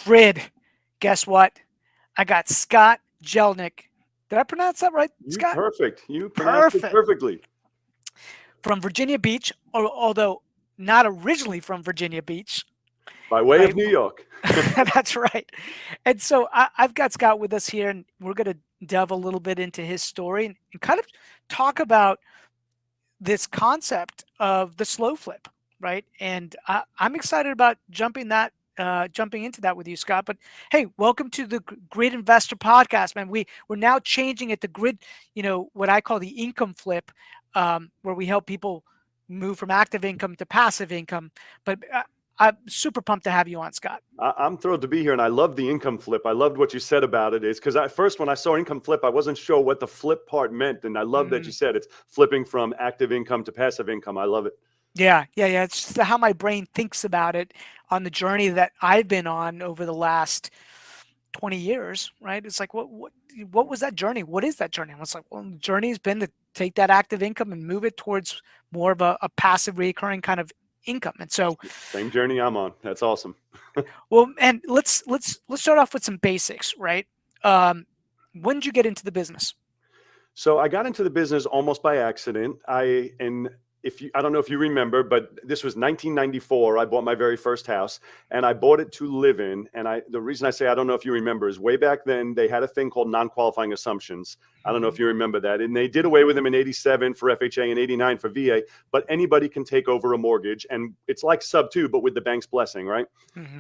Grid. Guess what? I got Scott Jelinek. Did I pronounce that right, You Scott? perfect. You pronounced it Perfect. perfectly. From Virginia Beach, although not originally from Virginia Beach, By way right? of New York. That's right. And so I've got Scott with us here, and we're going to delve a little bit into his story and kind of talk about this concept of the slow flip, right? And I'm excited about jumping into that with you, Scott. But hey, welcome to the Grid Investor Podcast, man. We're now changing it to Grid, what I call the income flip, where we help people move from active income to passive income. But I'm super pumped to have you on, Scott. I'm thrilled to be here, and I love the income flip. I loved what you said about it. Is because at first, when I saw income flip, I wasn't sure what the flip part meant, and I love that you said it's flipping from active income to passive income. I love it. Yeah. It's just how my brain thinks about it on the journey that I've been on over the last 20 years, right? It's like, what was that journey? What is that journey? I was like, well, the journey has been to take that active income and move it towards more of a passive recurring kind of income. And so, Same journey I'm on. That's awesome. well, and let's start off with some basics, right? When did you get into the business? So I got into the business almost by accident. I don't know if you remember, but this was 1994. I bought my very first house, and I bought it to live in. And the reason I say I don't know if you remember is way back then they had a thing called non-qualifying assumptions. I don't know if you remember that, and they did away with them in '87 for FHA and '89 for VA. But anybody can take over a mortgage, and it's like sub two, but with the bank's blessing, right?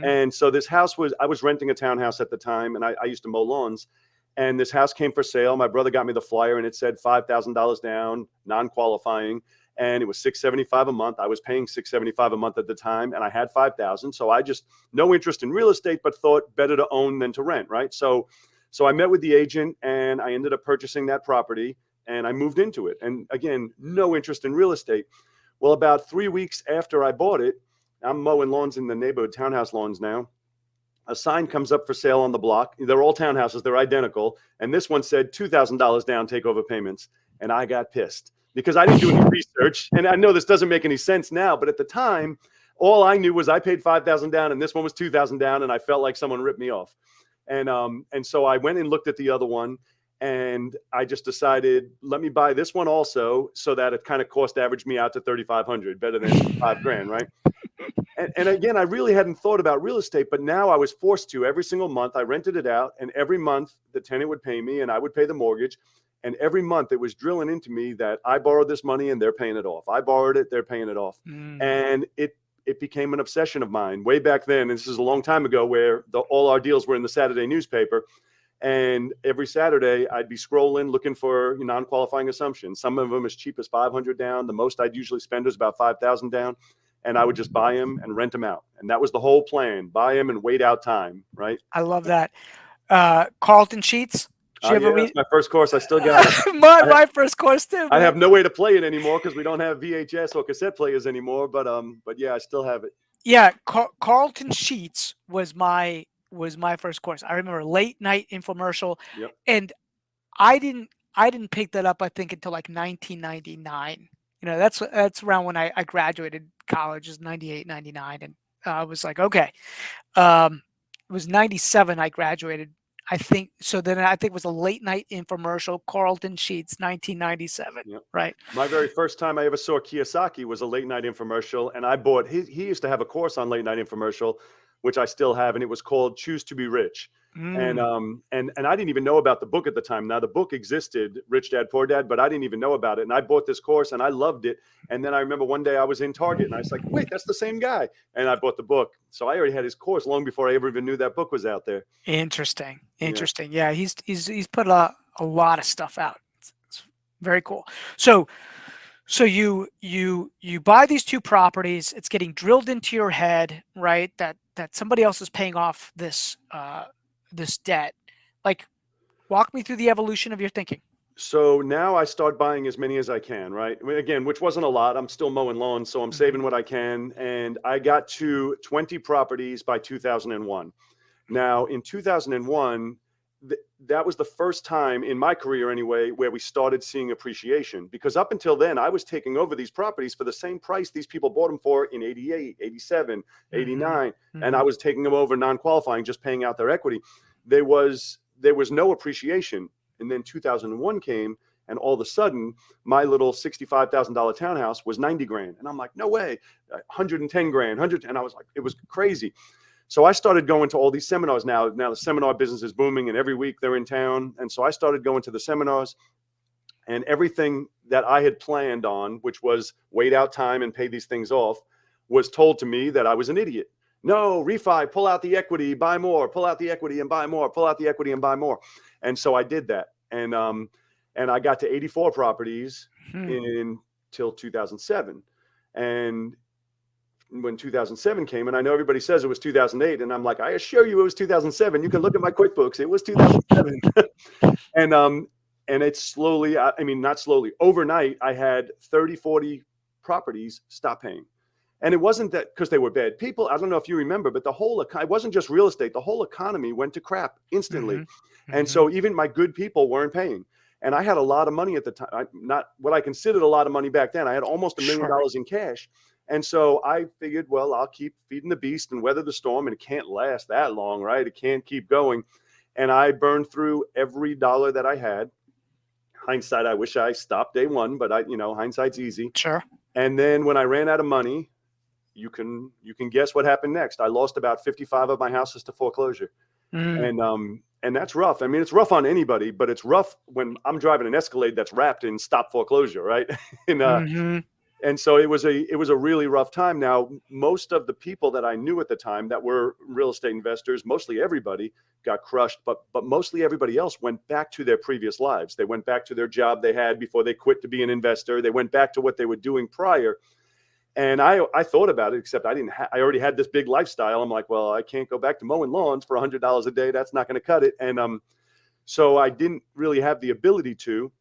And so this house I was renting a townhouse at the time, and I used to mow lawns. And this house came for sale. My brother got me the flyer, and it said $5,000 down, non-qualifying. And it was $675 a month. I was paying $675 a month at the time, and I had $5,000. So I just no interest in real estate, but thought better to own than to rent, right? So I met with the agent, and I ended up purchasing that property, and I moved into it. And again, no interest in real estate. Well, about 3 weeks after I bought it, I'm mowing lawns in the neighborhood, townhouse lawns now. A sign comes up for sale on the block. They're all townhouses. They're identical. And this one said $2,000 down, takeover payments. And I got pissed because I didn't do any research. And I know this doesn't make any sense now, but at the time, all I knew was I paid $5,000 down and this one was $2,000 down, and I felt like someone ripped me off. And so I went and looked at the other one, and I just decided, let me buy this one also, so that it kind of cost averaged me out to $3,500, better than $5,000, right? And again, I really hadn't thought about real estate, but now I was forced to. Every single month I rented it out, and every month the tenant would pay me and I would pay the mortgage. And every month it was drilling into me that I borrowed this money and they're paying it off. I borrowed it, they're paying it off. And it became an obsession of mine way back then. And this is a long time ago, where all our deals were in the Saturday newspaper. And every Saturday I'd be scrolling, looking for non-qualifying assumptions. Some of them as cheap as $500 down. The most I'd usually spend was about $5,000 down. And I would just buy them and rent them out. And that was the whole plan: buy them and wait out time, right? I love that. Carlton Sheets. Did you ever read? That's my first course. I still got it. my first course too. Man. I have no way to play it anymore because we don't have VHS or cassette players anymore. But yeah, I still have it. Yeah, Carlton Sheets was my first course. I remember late night infomercial, and I didn't pick that up, I think, until like 1999. That's around when I graduated college, is 98, 99, and I was like, okay. It was 97 I graduated, I think. So then I think it was a late night infomercial, Carlton Sheets, 1997, right? My very first time I ever saw Kiyosaki was a late night infomercial, and I bought. He used to have a course on late night infomercial, which I still have, and it was called Choose to Be Rich. And I didn't even know about the book at the time. Now the book existed, Rich Dad Poor Dad, but I didn't even know about it. And I bought this course and I loved it. And then I remember one day I was in Target and I was like, wait, that's the same guy. And I bought the book. So I already had his course long before I ever even knew that book was out there. Interesting. Yeah, he's put a lot of stuff out. It's very cool. So you buy these two properties. It's getting drilled into your head, right? That somebody else is paying off this debt. Like, walk me through the evolution of your thinking. So now I start buying as many as I can, right? Again, which wasn't a lot. I'm still mowing lawns, so I'm saving what I can. And I got to 20 properties by 2001. Now in 2001, that was the first time in my career anyway where we started seeing appreciation, because up until then I was taking over these properties for the same price these people bought them for in 88, 87, 89, and I was taking them over non-qualifying, just paying out their equity. There was no appreciation. And then 2001 came, and all of a sudden my little $65,000 townhouse was 90 grand, and I'm like, no way, 110 grand, 100, and I was like, it was crazy. So I started going to all these seminars. Now the seminar business is booming, and every week they're in town. And so I started going to the seminars, and everything that I had planned on, which was wait out time and pay these things off, was told to me that I was an idiot. No, refi, pull out the equity, buy more, pull out the equity and buy more, pull out the equity and buy more. And so I did that. And I got to 84 properties until 2007. And when 2007 came, and I know everybody says it was 2008, and I'm like, I assure you it was 2007. You can look at my QuickBooks. It was 2007. And it's slowly, I mean, not slowly, overnight, I had 30, 40 properties stop paying. And it wasn't that because they were bad people. I don't know if you remember, but it wasn't just real estate. The whole economy went to crap instantly. And so even my good people weren't paying. And I had a lot of money at the time, not what I considered a lot of money back then. I had almost $1 million in cash. And so I figured, well, I'll keep feeding the beast and weather the storm, and it can't last that long, right? It can't keep going. And I burned through every dollar that I had. Hindsight, I wish I stopped day one, but hindsight's easy. Sure. And then when I ran out of money, you can guess what happened next. I lost about 55 of my houses to foreclosure. And that's rough. I mean, it's rough on anybody, but it's rough when I'm driving an Escalade that's wrapped in stop foreclosure, right? And so it was a really rough time. Now, most of the people that I knew at the time that were real estate investors, mostly everybody got crushed, but mostly everybody else went back to their previous lives. They went back to their job they had before they quit to be an investor. They went back to what they were doing prior. And I thought about it, except I already had this big lifestyle. I'm like, well, I can't go back to mowing lawns for $100 a day. That's not going to cut it. And so I didn't really have the ability to.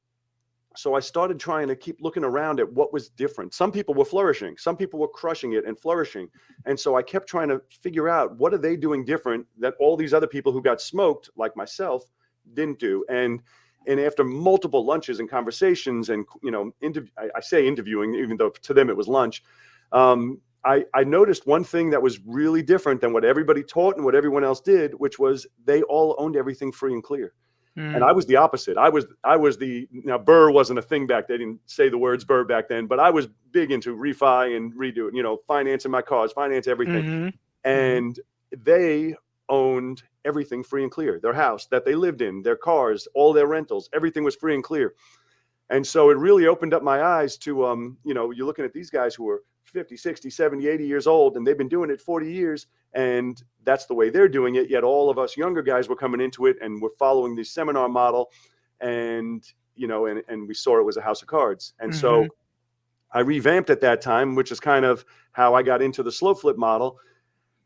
So I started trying to keep looking around at what was different. Some people were flourishing. Some people were crushing it and flourishing. And so I kept trying to figure out, what are they doing different that all these other people who got smoked, like myself, didn't do? And after multiple lunches and conversations and, I say interviewing, even though to them it was lunch, I noticed one thing that was really different than what everybody taught and what everyone else did, which was they all owned everything free and clear. And I was the opposite. I was Burr wasn't a thing back then. They didn't say the words Burr back then, but I was big into refi and redo it, financing my cars, finance everything. And they owned everything free and clear. Their house that they lived in, their cars, all their rentals, everything was free and clear. And so it really opened up my eyes to, you're looking at these guys who are 50, 60, 70, 80 years old, and they've been doing it 40 years. And that's the way they're doing it. Yet all of us younger guys were coming into it and we're following the seminar model. And, and we saw it was a house of cards. And so I revamped at that time, which is kind of how I got into the slow flip model.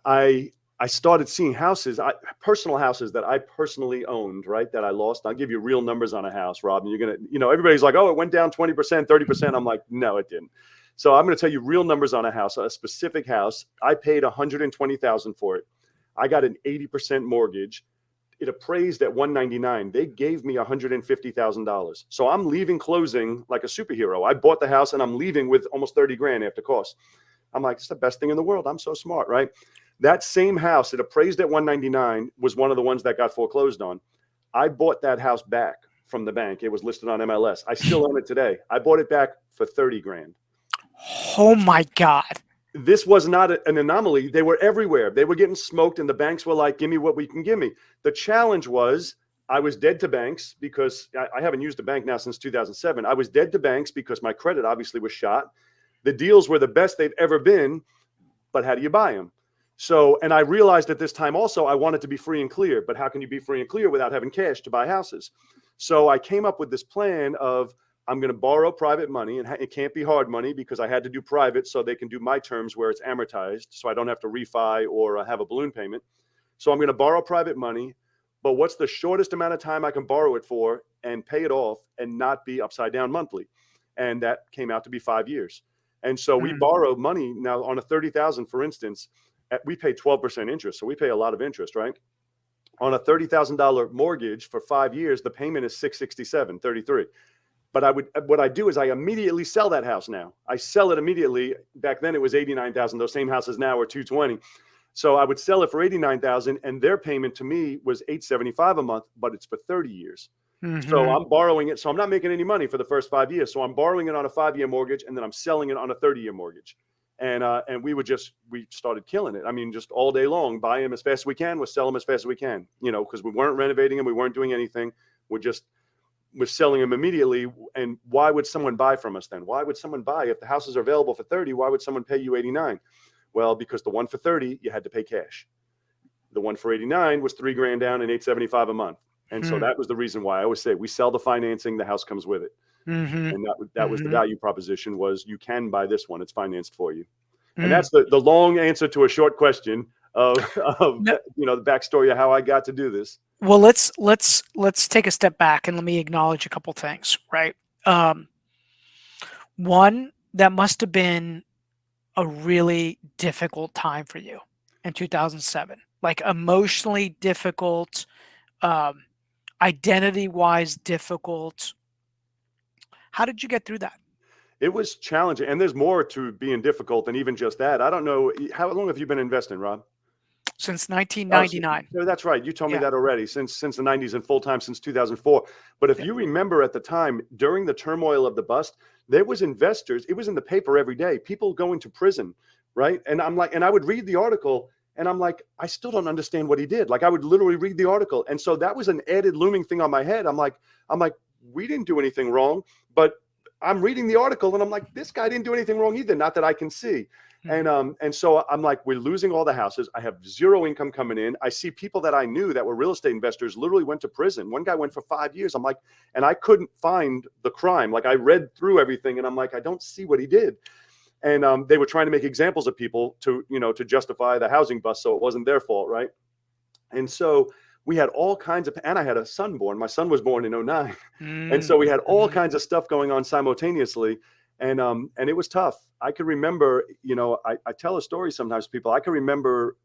I started seeing houses, personal houses that I personally owned, right, that I lost. I'll give you real numbers on a house, Rob, and you're going to, everybody's like, oh, it went down 20%, 30%. I'm like, no, it didn't. So I'm going to tell you real numbers on a house, a specific house. I paid $120,000 for it. I got an 80% mortgage. It appraised at $199,000. They gave me $150,000. So I'm leaving closing like a superhero. I bought the house and I'm leaving with almost 30 grand after cost. I'm like, it's the best thing in the world. I'm so smart, right? That same house, it appraised at $199,000, was one of the ones that got foreclosed on. I bought that house back from the bank. It was listed on MLS. I still own it today. I bought it back for 30 grand. Oh my God. This was not an anomaly. They were everywhere. They were getting smoked and the banks were like, give me what we can give me. The challenge was I was dead to banks because I haven't used a bank now since 2007. I was dead to banks because my credit obviously was shot. The deals were the best they've ever been, but how do you buy them? So, and I realized at this time also, I wanted to be free and clear, but how can you be free and clear without having cash to buy houses? So I came up with this plan of, I'm going to borrow private money, and it can't be hard money because I had to do private so they can do my terms where it's amortized. So I don't have to refi or have a balloon payment. So I'm going to borrow private money, but what's the shortest amount of time I can borrow it for and pay it off and not be upside down monthly? And that came out to be 5 years. And so we borrow money now on a 30,000, for instance, we pay 12% interest. So we pay a lot of interest, right? On a $30,000 mortgage for 5 years, the payment is $667.33. But what I do is I immediately sell that house now. I sell it immediately. Back then it was $89,000. Those same houses now are $220,000. So I would sell it for $89,000, and their payment to me was $875 a month, but it's for 30 years. So I'm borrowing it. So I'm not making any money for the first 5 years. So I'm borrowing it on a 5-year mortgage, and then I'm selling it on a 30-year mortgage. And we started killing it. I mean, just all day long, buy them as fast as we can. We'll sell them as fast as we can, because we weren't renovating them. We weren't doing anything. We're selling them immediately. And why would someone buy from us then? Why would someone buy if the houses are available for 30? Why would someone pay you 89? Well, because the one for 30, you had to pay cash. The one for 89 was $3,000 down and $875 a month. And so that was the reason why I always say we sell the financing, the house comes with it. And that was the value proposition, was you can buy this one. It's financed for you. And that's the long answer to a short question of the backstory of how I got to do this. Well, let's take a step back and let me acknowledge a couple things, right? One, that must have been a really difficult time for you in 2007, like emotionally difficult, identity-wise difficult. How did you get through that? It was challenging, and there's more to being difficult than even just that. I don't know, how long have you been investing, Rob? Since 1999. No, that's right. You told me that already, since the 90s, and full time since 2004. But if you remember, at the time, during the turmoil of the bust, there was investors. It was in the paper every day. People going to prison, right? And I'm like, and I would read the article, and I'm like, I still don't understand what he did. Like, I would literally read the article, and so that was an added looming thing on my head. I'm like, we didn't do anything wrong, but I'm reading the article, and I'm like, this guy didn't do anything wrong either, not that I can see. And so I'm like, we're losing all the houses. I have zero income coming in. I see people that I knew that were real estate investors literally went to prison. One guy went for 5 years. I'm like, and I couldn't find the crime. Like, I read through everything, and I'm like, I don't see what he did. And they were trying to make examples of people to justify the housing bust, so it wasn't their fault, right? And so we had all kinds of, and I had a son born. My son was born in 2009. And so we had all kinds of stuff going on simultaneously. And it was tough. I can remember, I tell a story sometimes to people. I can remember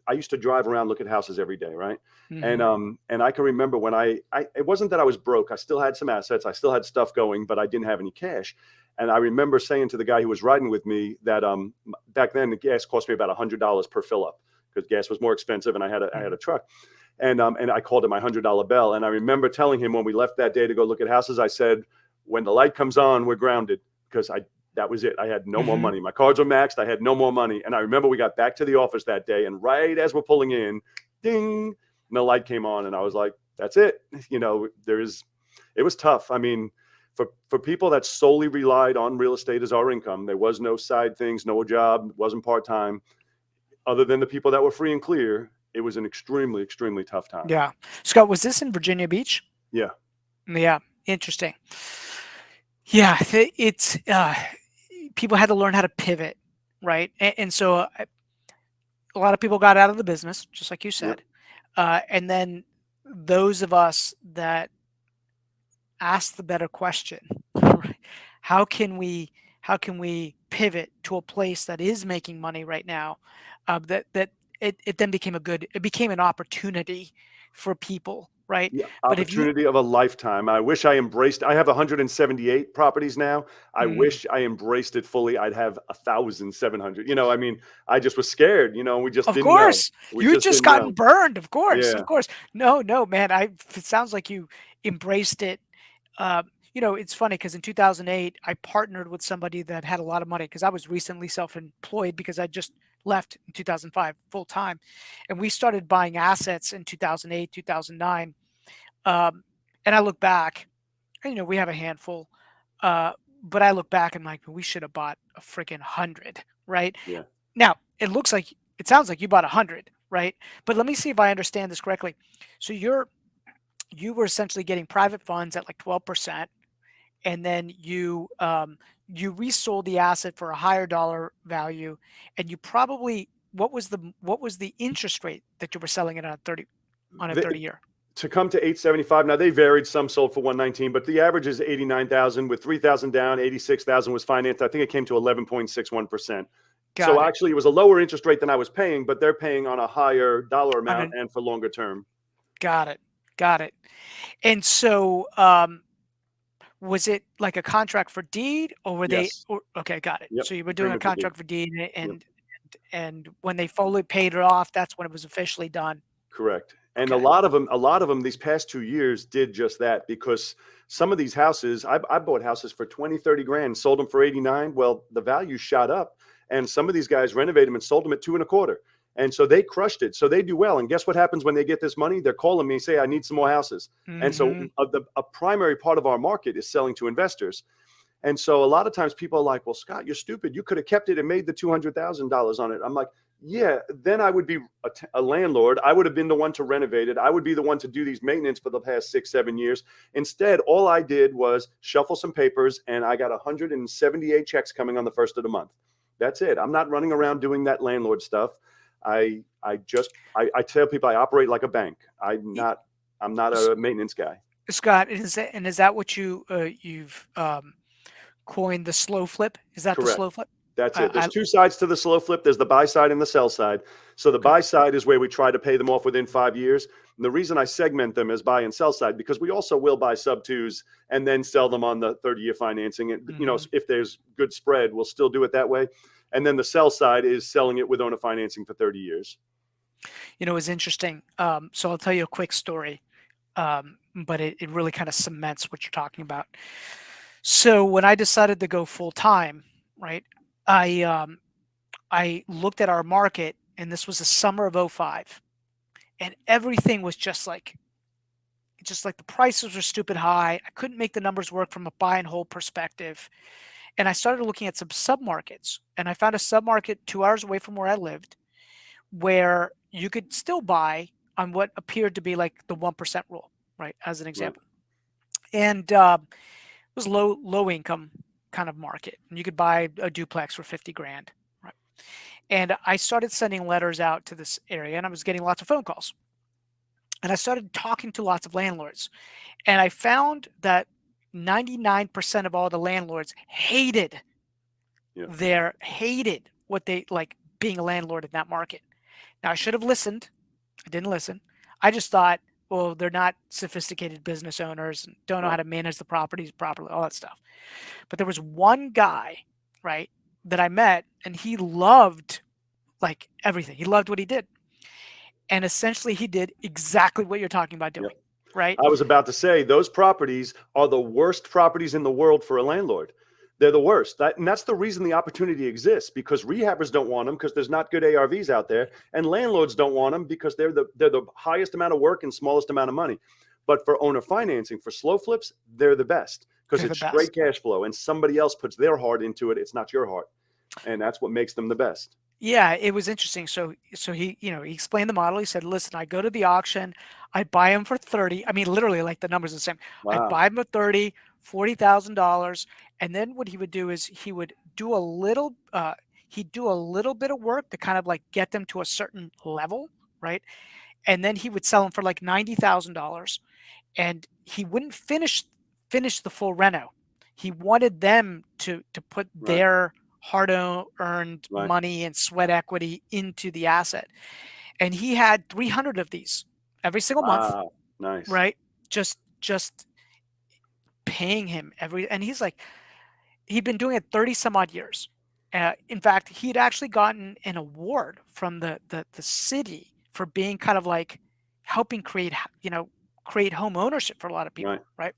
I used to drive around, look at houses every day, right? And I can remember when it wasn't that I was broke. I still had some assets. I still had stuff going, but I didn't have any cash. And I remember saying to the guy who was riding with me that back then the gas cost me about $100 per fill up, because gas was more expensive, and I had a truck. And I called it my $100 bell. And I remember telling him when we left that day to go look at houses, I said, when the light comes on, we're grounded, because that was it. I had no more money. My cards were maxed. I had no more money. And I remember we got back to the office that day, and right as we're pulling in, ding, and the light came on, and I was like, that's it. It was tough. I mean, for people that solely relied on real estate as our income, there was no side things, no job, wasn't part-time. Other than the people that were free and clear, it was an extremely, extremely tough time. Yeah. Scott, was this in Virginia Beach? Yeah. Yeah. Interesting. Yeah. It's people had to learn how to pivot, right? And so a lot of people got out of the business, just like you said. And then those of us that asked the better question, right? How can we pivot to a place that is making money right now? It then became an opportunity for people, right? Yeah, opportunity of a lifetime. I wish I embraced. I have 178 properties now. I wish I embraced it fully. I'd have 1,700. I mean, I just was scared. We just didn't know. Of course, you just gotten burned. Of course, of course. No, man. It sounds like you embraced it. It's funny because in 2008, I partnered with somebody that had a lot of money, because I was recently self-employed because I just left in 2005 full time. And we started buying assets in 2008, 2009. And I look back, and, we have a handful, but I look back and like, we should have bought a freaking 100, right? Yeah. Now it sounds like you bought 100, right? But let me see if I understand this correctly. So you were essentially getting private funds at like 12%. And then you resold the asset for a higher dollar value, and you probably what was the interest rate that you were selling it on a 30 year? To come to 875. Now they varied. Some sold for 119, but the average is 89,000 with 3,000 down. 86,000 was financed. I think it came to 11.61%. So actually, it was a lower interest rate than I was paying, but they're paying on a higher dollar amount and for longer term. Got it. Got it. And so, was it like a contract for deed, or were they? Yes. Or, okay, got it. Yep. So you were doing a Agreement for deed. contract for deed, Yep. and when they fully paid it off, that's when it was officially done. Correct. And Okay. a lot of them these past 2 years did just that because some of these houses, I bought houses for 20, 30 grand, sold them for 89. Well, the value shot up and some of these guys renovated them and sold them at 2.25. And so they crushed it. So they do well. And guess what happens when they get this money? They're calling me and say, I need some more houses. And so Mhm. a primary part of our market is selling to investors. And so a lot of times people are like, well, Scott, you're stupid. You could have kept it and made the $200,000 on it. I'm like, yeah, then I would be a landlord. I would have been the one to renovate it. I would be the one to do these maintenance for the past 6, 7 years. Instead, all I did was shuffle some papers and I got 178 checks coming on the first of the month. That's it. I'm not running around doing that landlord stuff. I tell people I operate like a bank. Y- I'm not S- a maintenance guy. Scott, is that what you've coined the slow flip? Is that the Correct. slow flip? That's it. There's I two sides to the slow flip. There's the buy side and the sell side. So the okay. buy side is where we try to pay them off within 5 years. And the reason I segment them as buy and sell side, because we also will buy sub twos and then sell them on the 30-year financing. And, Hmm. if there's good spread, we'll still do it that way. And then the sell side is selling it with owner financing for 30 years. It's interesting. So I'll tell you a quick story, but it really kind of cements what you're talking about. So when I decided to go full time, right, I um, I looked at our market, and this was the summer of '05, and everything was just like the prices were stupid high. I couldn't make the numbers work from a buy and hold perspective, and I started looking at some submarkets, and I found a submarket 2 hours away from where I lived, where you could still buy on what appeared to be like the 1% rule, right? As an Right. example, and it was low income kind of market, and you could buy a duplex for 50 grand, right? And I started sending letters out to this area, and I was getting lots of phone calls, and I started talking to lots of landlords, and I found that 99% of all the landlords Yeah. hated what they like being a landlord in that market. Now I should have listened. I didn't listen. I just thought, well, they're not sophisticated business owners and don't know how Right. to manage the properties properly, all that stuff. But there was one guy, right, that I met, and he loved like everything. He loved what he did. And essentially he did exactly what you're talking about Yep. doing, right? I was about to say those properties are the worst properties in the world for a landlord. They're the worst. And that's the reason the opportunity exists because rehabbers don't want them because there's not good ARVs out there, and landlords don't want them because they're the highest amount of work and smallest amount of money. But for owner financing, for slow flips, they're the best because They're the it's straight best. cash flow and somebody else puts their heart into it. It's not your heart, and that's what makes them the best. Yeah, it was interesting. So he explained the model. He said, "Listen, I go to the auction, I buy them for 30. I mean, literally, like the numbers are the same. I Wow. buy them for 30, $40,000, and then what he would do is he'd do a little bit of work to kind of like get them to a certain level, right? And then he would sell them for like $90,000, and he wouldn't finish the full reno. He wanted them to put Right. their hard-earned Right. money and sweat equity into the asset. And he had 300 of these every single month, Wow. Nice. right? Just paying him and he's like he'd been doing it 30 some odd years. In fact, he'd actually gotten an award from the city for being kind of like helping create home ownership for a lot of Right. people, right?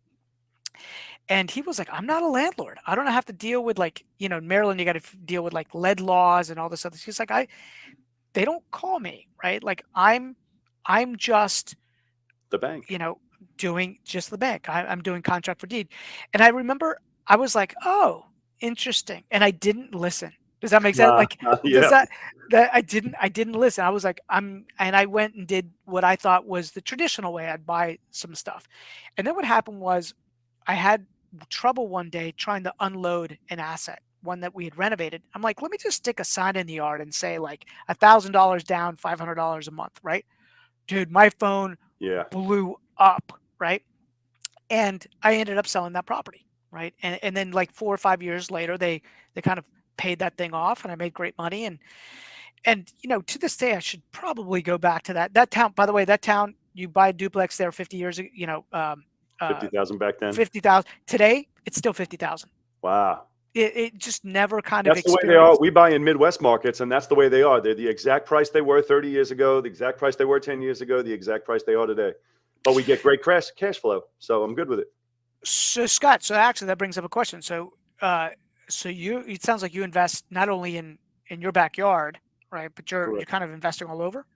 And he was like, I'm not a landlord. I don't have to deal with like, in Maryland, you got to deal with like lead laws and all this other. He's like, they don't call me, right? Like I'm just, The bank. you know, doing just the bank. I'm doing contract for deed. And I remember I was like, oh, interesting. And I didn't listen. Does that make sense? Like, does Yeah. that I didn't listen. I was like, and I went and did what I thought was the traditional way. I'd buy some stuff. And then what happened was I had trouble one day trying to unload an asset, one that we had renovated. I'm like, let me just stick a sign in the yard and say like $1,000 down, $500 a month, right? Dude, my phone Yeah. blew up, right? And I ended up selling that property, right? And then like 4 or 5 years later, they kind of paid that thing off, and I made great money. And to this day, I should probably go back to that town. By the way, that town you buy a duplex there 50 years ago, 50,000 back then. 50,000. Today, it's still 50,000. Wow. It just never kind of That's the way they are. experienced. We buy in Midwest markets, and that's the way they are. They're the exact price they were 30 years ago, the exact price they were 10 years ago, the exact price they are today. But we get great cash flow, so I'm good with it. So Scott, so actually that brings up a question. So it sounds like you invest not only in your backyard, right, but you're Correct. kind of investing all over.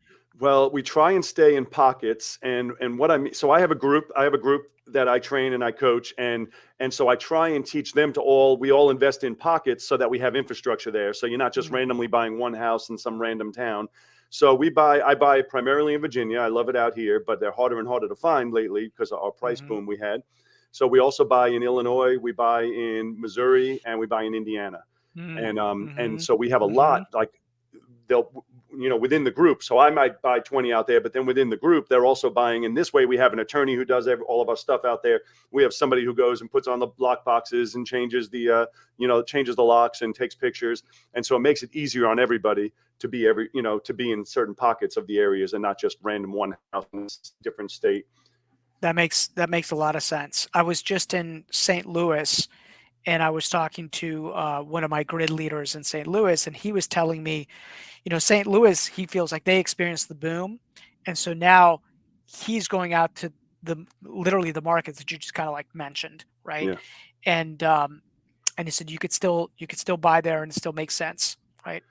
Well, we try and stay in pockets, and what I mean, so I have a group that I train and I coach, and so I try and teach them we all invest in pockets so that we have infrastructure there. So you're not just randomly buying one house in some random town. So I buy primarily in Virginia. I love it out here, but they're harder and harder to find lately because of our price boom we had. So we also buy in Illinois, we buy in Missouri, and we buy in Indiana. And so we have a lot, like they'll, within the group. So I might buy 20 out there, but then within the group, they're also buying. And this way we have an attorney who does all of our stuff out there. We have somebody who goes and puts on the lock boxes and changes the locks and takes pictures. And so it makes it easier on everybody to be to be in certain pockets of the areas and not just random one house in a different state. That makes a lot of sense. I was just in St. Louis, and I was talking to one of my grid leaders in St. Louis, and he was telling me, St. Louis, he feels like they experienced the boom, and so now he's going out to literally the markets that you just kind of like mentioned, right? Yeah. And he said you could still buy there and it still makes sense, right?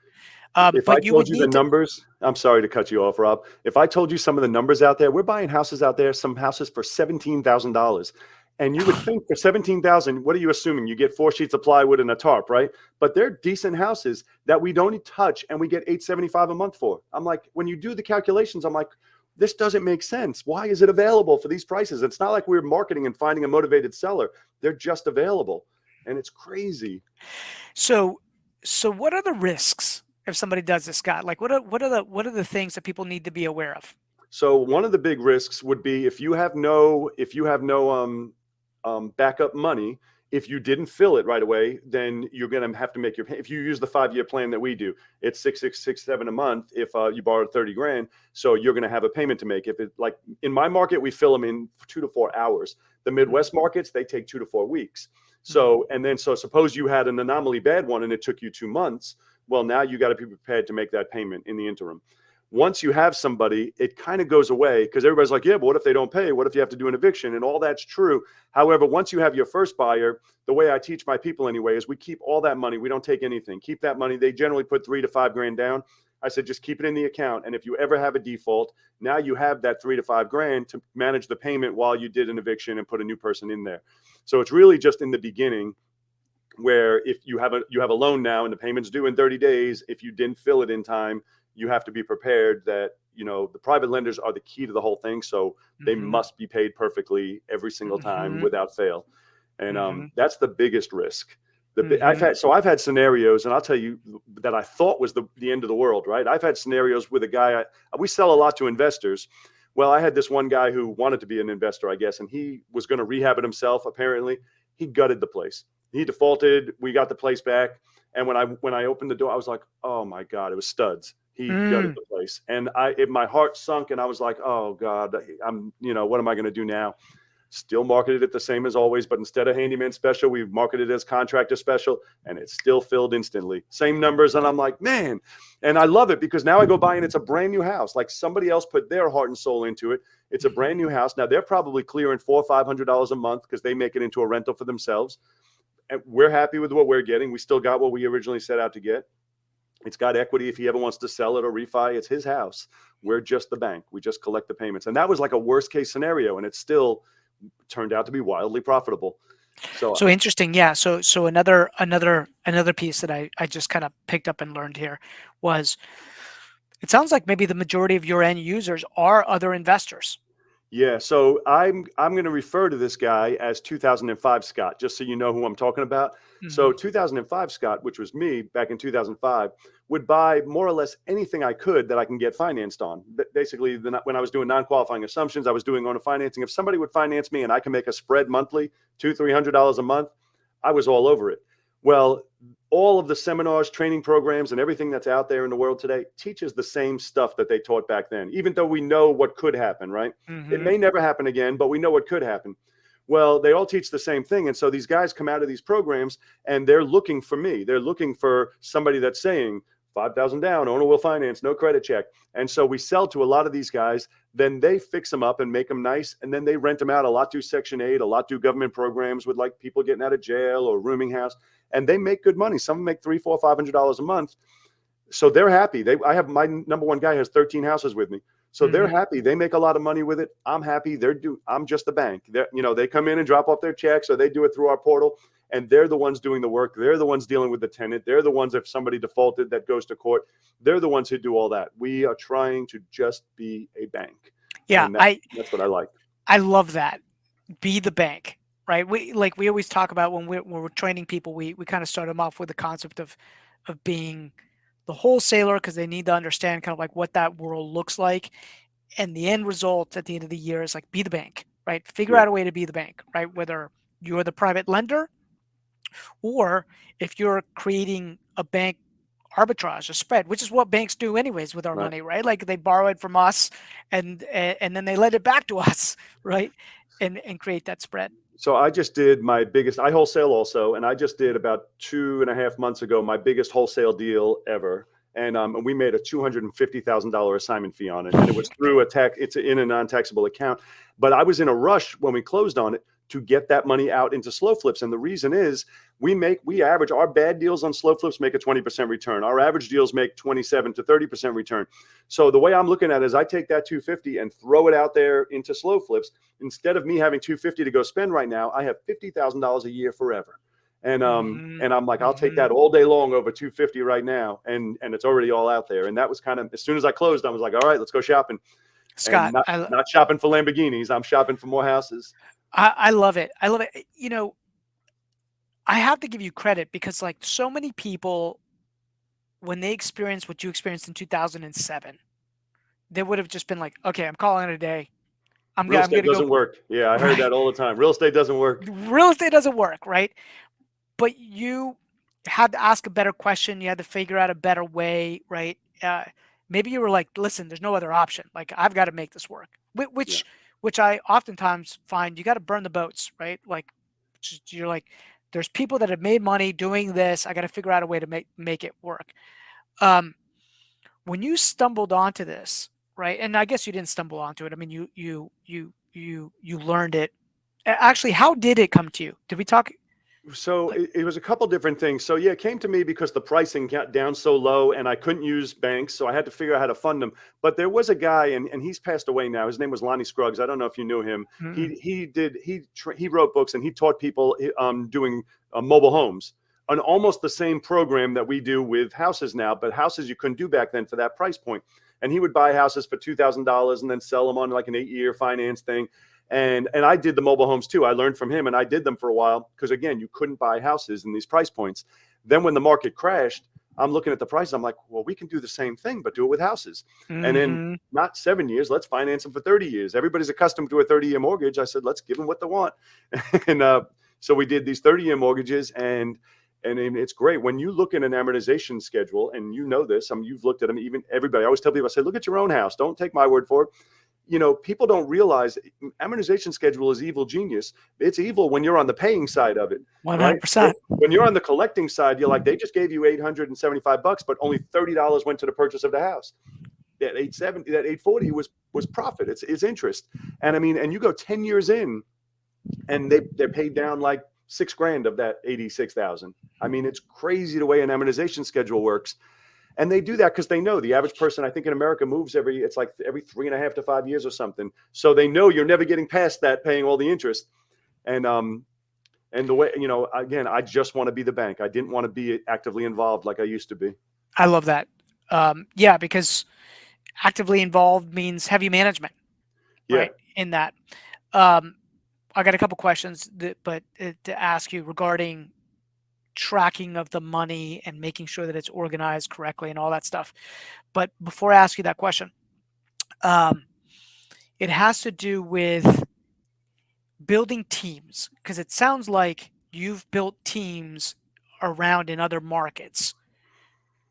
If But I told you the numbers, I'm sorry to cut you off, Rob. If I told you some of the numbers out there, we're buying houses out there, some houses for $17,000. And you would think for $17,000, what are you assuming? You get 4 sheets of plywood and a tarp, right? But they're decent houses that we don't touch, and we get $875 a month for. I'm like, when you do the calculations, I'm like, this doesn't make sense. Why is it available for these prices? It's not like we're marketing and finding a motivated seller. They're just available, and it's crazy. So what are the risks if somebody does this, Scott? Like, what are the things that people need to be aware of? So one of the big risks would be if you have no backup money. If you didn't fill it right away, then you're going to have to make if you use the 5-year plan that we do, it's $6,667 a month. If you borrowed 30 grand, so you're going to have a payment to make. If it, like in my market, we fill them in 2 to 4 hours. The Midwest markets, they take 2 to 4 weeks. So, so suppose you had an anomaly bad one and it took you 2 months. Well, now you got to be prepared to make that payment in the interim. Once you have somebody, it kind of goes away because everybody's like, yeah, but what if they don't pay? What if you have to do an eviction? And all that's true. However, once you have your first buyer, the way I teach my people anyway is we keep all that money. We don't take anything. Keep that money. They generally put 3 to 5 grand down. I said, just keep it in the account. And if you ever have a default, now you have that 3 to 5 grand to manage the payment while you did an eviction and put a new person in there. So it's really just in the beginning where if you have a loan now and the payment's due in 30 days, if you didn't fill it in time, you have to be prepared that, the private lenders are the key to the whole thing. So they must be paid perfectly every single time without fail. And that's the biggest risk. I've had scenarios, and I'll tell you that I thought was the end of the world, right? I've had scenarios with a guy, we sell a lot to investors. Well, I had this one guy who wanted to be an investor, I guess, and he was going to rehab it himself. Apparently he gutted the place. He defaulted. We got the place back. And when I opened the door, I was like, oh my God, it was studs. He gutted the place. And my heart sunk, and I was like, oh God, what am I going to do now? Still marketed it the same as always, but instead of handyman special, we've marketed it as contractor special, and it's still filled instantly. Same numbers. And I'm like, man, and I love it because now I go by and it's a brand new house. Like somebody else put their heart and soul into it. It's a brand new house. Now they're probably clearing $400 or $500 a month because they make it into a rental for themselves. And we're happy with what we're getting. We still got what we originally set out to get. It's got equity. If he ever wants to sell it or refi, it's his house. We're just the bank. We just collect the payments. And that was like a worst case scenario. And it still turned out to be wildly profitable. So interesting. Yeah. So another piece that I just kind of picked up and learned here was it sounds like maybe the majority of your end users are other investors. Yeah, so I'm going to refer to this guy as 2005 Scott, just so you know who I'm talking about. So 2005 Scott, which was me back in 2005, would buy more or less anything I could that I can get financed on. Basically, when I was doing non-qualifying assumptions, I was doing owner financing. If somebody would finance me and I can make a spread monthly, $200-$300 a month, I was all over it. Well, all of the seminars, training programs, and everything that's out there in the world today teaches the same stuff that they taught back then, even though we know what could happen, right? It Mm-hmm. may never happen again, but we know what could happen. Well, they all teach the same thing. And so these guys come out of these programs and they're looking for me. They're looking for somebody that's saying 5,000 down, owner will finance, no credit check. And so we sell to a lot of these guys. Then they fix them up and make them nice. And then they rent them out. A lot do Section 8, a lot do government programs with like people getting out of jail or rooming house. And they make good money. Some make $300, $400, $500 a month. So they're happy. I have my number one guy has 13 houses with me. So they're Mm-hmm. happy. They make a lot of money with it. I'm happy. I'm just the bank. They come in and drop off their checks, or they do it through our portal, and they're the ones doing the work. They're the ones dealing with the tenant. They're the ones, if somebody defaulted that goes to court, they're the ones who do all that. We are trying to just be a bank, Yeah, and I that's what I like. I love that. Be the bank, right? We always talk about when we're training people, we kind of start them off with the concept of being the wholesaler because they need to understand kind of like what that world looks like, and the end result at the end of the year is like be the bank, right? Figure Yeah, out a way to be the bank, right? Whether you're the private lender or if you're creating a bank arbitrage, a spread, which is what banks do anyways with our right. money, right? Like they borrow it from us and then they lend it back to us, right? And create that spread. So I just did my biggest, I wholesale also, and I just did about 2.5 months ago my biggest wholesale deal ever. And we made a $250,000 assignment fee on it. And it was through it's in a non taxable account. But I was in a rush when we closed on it to get that money out into slow flips. And the reason is we average our bad deals on slow flips make a 20% return. Our average deals make 27 to 30% return. So the way I'm looking at it is I take that 250 and throw it out there into slow flips. Instead of me having 250 to go spend right now, I have $50,000 a year forever. Mm-hmm. And I'm like, I'll take Mm-hmm. that all day long over 250 right now. And it's already all out there. And that was kind of, as soon as I closed, I was like, all right, let's go shopping. And Scott, not shopping for Lamborghinis. I'm shopping for more houses. I love it. I love it. I have to give you credit because like so many people, when they experience what you experienced in 2007, they would have just been like, okay, I'm calling it a day. Real I'm estate gonna go doesn't work. Yeah, I heard right. that all the time. Real estate doesn't work. Real estate doesn't work, right? But you had to ask a better question. You had to figure out a better way, right? Maybe you were like, listen, there's no other option. Like I've got to make this work. Yeah. Which I oftentimes find you got to burn the boats, right? Like you're like, there's people that have made money doing this. I got to figure out a way to make it work. Um, when you stumbled onto this, right? And I guess you didn't stumble onto it. I mean, you learned it. Actually, how did it come to you? Did we talk? So Like, it was a couple different things. So yeah, it came to me because the pricing got down so low and I couldn't use banks. So I had to figure out how to fund them. But there was a guy and he's passed away now. His name was Lonnie Scruggs. I don't know if you knew him. mm-mm. He wrote books and he taught people doing mobile homes on almost the same program that we do with houses now, but houses you couldn't do back then for that price point. And he would buy houses for $2,000 and then sell them on like an 8-year finance thing. And I did the mobile homes too. I learned from him and I did them for a while because again, you couldn't buy houses in these price points. Then when the market crashed, I'm looking at the prices. I'm like, well, we can do the same thing, but do it with houses. And then Mm-hmm. not 7 years, let's finance them for 30 years. Everybody's accustomed to a 30-year mortgage. I said, let's give them what they want. and So we did these 30-year mortgages and it's great when you look at an amortization schedule and you know this. I mean, you've looked at them, even everybody. I always tell people, I say, look at your own house. Don't take my word for it. People don't realize amortization schedule is evil genius. It's evil when you're on the paying side of it, right? 100%. When you're on the collecting side, you're like, they just gave you $875, but only $30 went to the purchase of the house. That 870, that 840 was profit. It's interest. And I mean, and you go 10 years in and they're paid down like $6,000 of that 86,000. I mean, it's crazy the way an amortization schedule works. And they do that because they know the average person, I think in America moves it's like every 3.5 to 5 years or something. So they know you're never getting past that paying all the interest. And the way, again, I just want to be the bank. I didn't want to be actively involved like I used to be. I love that. Yeah, because actively involved means heavy management, Yeah. right? In that, um, I got a couple questions, to ask you regarding tracking of the money and making sure that it's organized correctly and all that stuff. But before I ask you that question, um, it has to do with building teams because it sounds like you've built teams around in other markets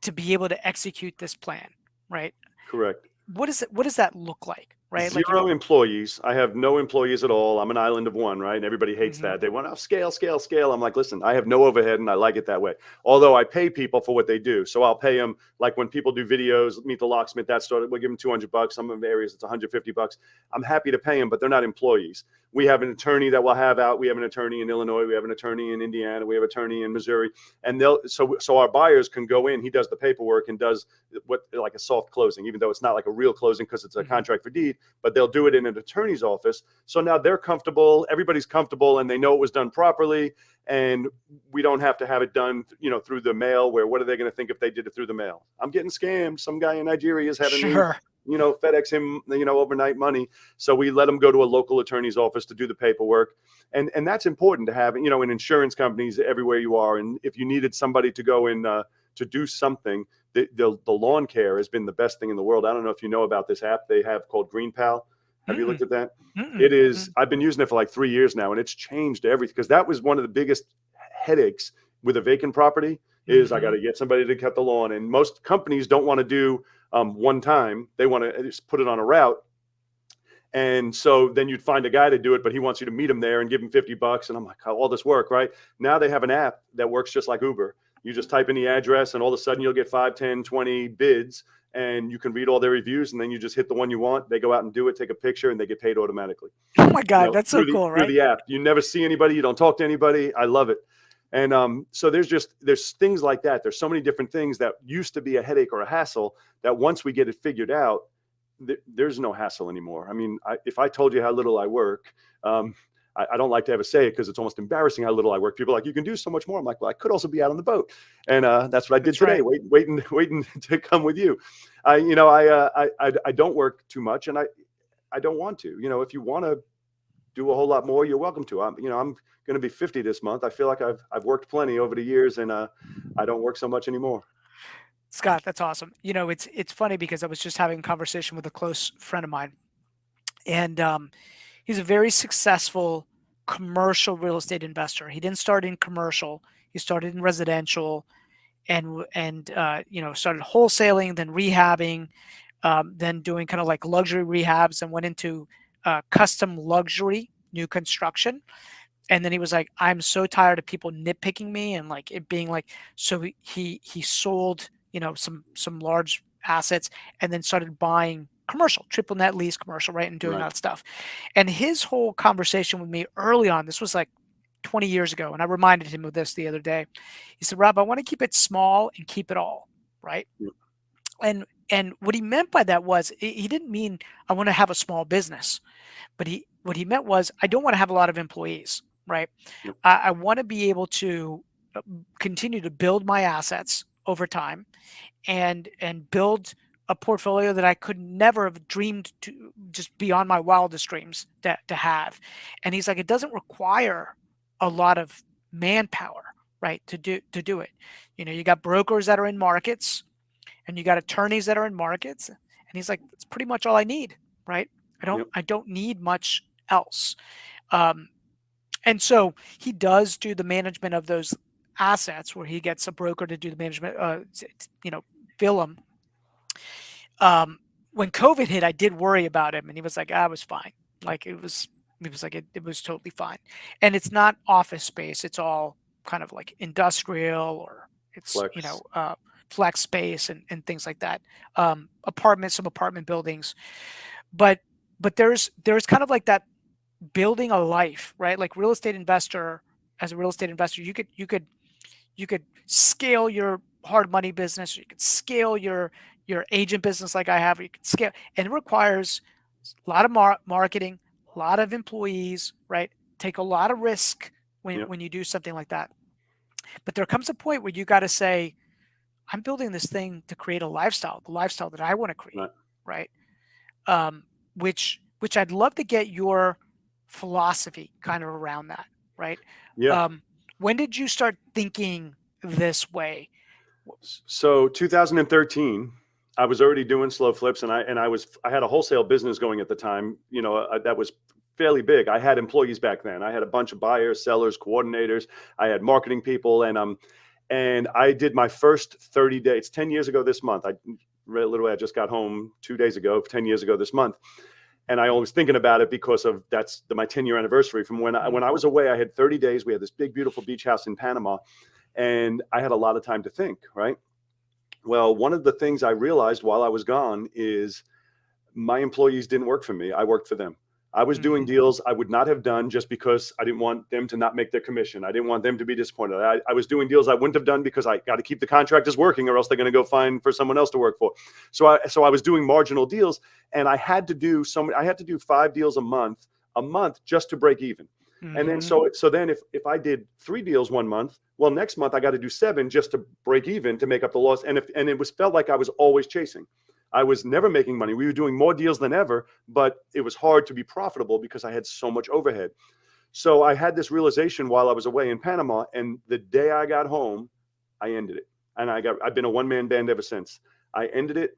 to be able to execute this plan, right? Correct. What does that look like, right? Like if Zero employees. I have no employees at all. I'm an island of one, right? And everybody hates mhm, that. They want to scale, scale, scale. I'm like, listen, I have no overhead and I like it that way. Although I pay people for what they do. So I'll pay them like when people do videos, Meet the Locksmith, that sort of, we'll give them $200. Some of areas it's $150. I'm happy to pay them, but they're not employees. We have an attorney that we'll have out. We have an attorney in Illinois. We have an attorney in Indiana. We have an attorney in Missouri. And so our buyers can go in. He does the paperwork and does what like a soft closing, even though it's not like a real closing because it's a mhm, contract for deed, but they'll do it in an attorney's office. So now they're comfortable, everybody's comfortable, and they know it was done properly. And we don't have to have it done, through the mail, where what are they going to think if they did it through the mail? I'm getting scammed. Some guy in Nigeria is having me, sure, FedEx him, overnight money. So we let them go to a local attorney's office to do the paperwork. And that's important to have, in insurance companies everywhere you are. And if you needed somebody to go in to do something, the lawn care has been the best thing in the world. I don't know if you know about this app they have called Green Pal. Have you mm, looked at that? mm, It is, mm, I've been using it for like 3 years now, and it's changed everything, because that was one of the biggest headaches with a vacant property is I got mhm. to get somebody to cut the lawn. And most companies don't want to do one time. They want to just put it on a route. And so then you'd find a guy to do it, but he wants you to meet him there and give him $50. And I'm like, all this work, right? Now they have an app that works just like Uber. You just type in the address and all of a sudden you'll get 5, 10, 20 bids, and you can read all their reviews, and then you just hit the one you want. They go out and do it, take a picture, and they get paid automatically. Oh my God, that's so Through the cool, through right? the app. You never see anybody, you don't talk to anybody. I love it. And so there's things like that. There's so many different things that used to be a headache or a hassle that once we get it figured out, there's no hassle anymore. I mean, if I told you how little I work, I don't like to ever say it because it's almost embarrassing how little I work. People are like, you can do so much more. I'm like, well, I could also be out on the boat, and that's what I did That's today, right. waiting to come with you. I don't work too much, and I don't want to. If you want to do a whole lot more, you're welcome to. I'm going to be 50 this month. I feel like I've worked plenty over the years, and I don't work so much anymore. Scott, that's awesome. It's funny because I was just having a conversation with a close friend of mine, and he's a very successful commercial real estate investor. He didn't start in commercial; he started in residential, and started wholesaling, then rehabbing, then doing kind of like luxury rehabs, and went into custom luxury new construction. And then he was like, I'm so tired of people nitpicking me and like it being like, so he sold, some large assets and then started buying commercial, triple net lease commercial, right? And doing Right. that stuff. And his whole conversation with me early on, this was like 20 years ago. And I reminded him of this the other day. He said, Rob, I want to keep it small and keep it all, right? Yep. And what he meant by that was he didn't mean I want to have a small business, but what he meant was I don't want to have a lot of employees, right? Yep. I want to be able to continue to build my assets over time and build a portfolio that I could never have dreamed to just beyond my wildest dreams to have. And he's like, it doesn't require a lot of manpower, right, to do it. You got brokers that are in markets and you got attorneys that are in markets. And he's like, that's pretty much all I need, right? I don't Yep. I don't need much else. Um, and so he does do the management of those assets where he gets a broker to do the management, bill them. When COVID hit, I did worry about him, and he was like, "I was fine." Like he was like, it was totally fine. And it's not office space; it's all kind of like industrial, or it's Flex. flex space and things like that. Apartments, some apartment buildings, but there's kind of like that building a life, right? Like real estate investor, as a real estate investor, you could scale your hard money business, or you could scale your agent business like I have, or you could scale, and it requires a lot of marketing, a lot of employees, right? Take a lot of risk when Yep. when you do something like that. But there comes a point where you got to say, I'm building this thing to create a lifestyle, the lifestyle that I want to create, Right. right? um, which I'd love to get your philosophy kind of around that, right? Yeah. Um, when did you start thinking this way? So 2013, I was already doing slow flips, and I had a wholesale business going at the time. That was fairly big. I had employees back then. I had a bunch of buyers, sellers, coordinators. I had marketing people, And I did my first 30 days. It's 10 years ago this month. Literally, I just got home 2 days ago, 10 years ago this month. And I was thinking about it because of my 10-year anniversary from when I was away. I had 30 days. We had this big, beautiful beach house in Panama, and I had a lot of time to think, right? Well, one of the things I realized while I was gone is my employees didn't work for me. I worked for them. I was doing Mhm. deals I would not have done just because I didn't want them to not make their commission. I didn't want them to be disappointed. I was doing deals I wouldn't have done because I got to keep the contractors working, or else they're going to go find for someone else to work for. So I was doing marginal deals, and I had to do 5 deals a month just to break even. And then Mhm. so then if I did 3 deals one month, well, next month I got to do 7 just to break even, to make up the loss. And it was felt like I was always chasing. I was never making money. We were doing more deals than ever, but it was hard to be profitable because I had so much overhead. So I had this realization while I was away in Panama, and the day I got home, I ended it. And I've been a one-man band ever since. I ended it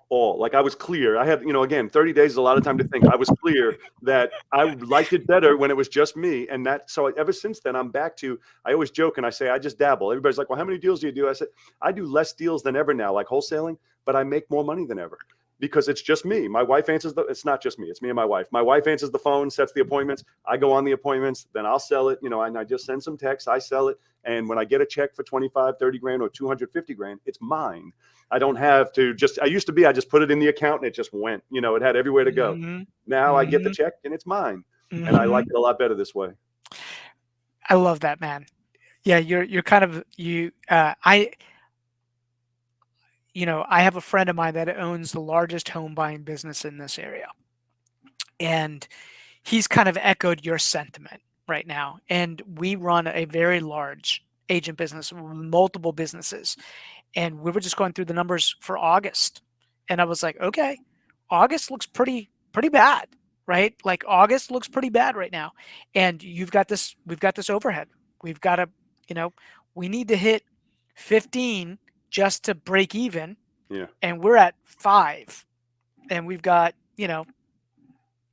all. Like, I was clear. I had, again, 30 days is a lot of time to think. I was clear that I liked it better when it was just me. And so ever since then, I'm back to, I always joke and I say, I just dabble. Everybody's like, well, how many deals do you do? I said, I do less deals than ever now, like wholesaling, but I make more money than ever because it's just me. My wife it's not just me. It's me and my wife. My wife answers the phone, sets the appointments. I go on the appointments, then I'll sell it, and I just send some texts. I sell it. And when I get a check for 25, 30 grand or 250 grand, it's mine. I don't have to I used to be, I just put it in the account and it just went, it had everywhere to go. Mhm. Now I get the Mhm. check and it's mine. And I like Mhm. it a lot better this way. I love that, man. Yeah, you're kind of I have a friend of mine that owns the largest home buying business in this area. And he's kind of echoed your sentiment right now. And we run a very large agent business, multiple businesses. And we were just going through the numbers for August. And I was like, okay, August looks pretty bad, right? Like August looks pretty bad right now. And we've got this overhead. We've got to, you know, we need to hit 15 just to break even. Yeah. And we're at 5. And we've got,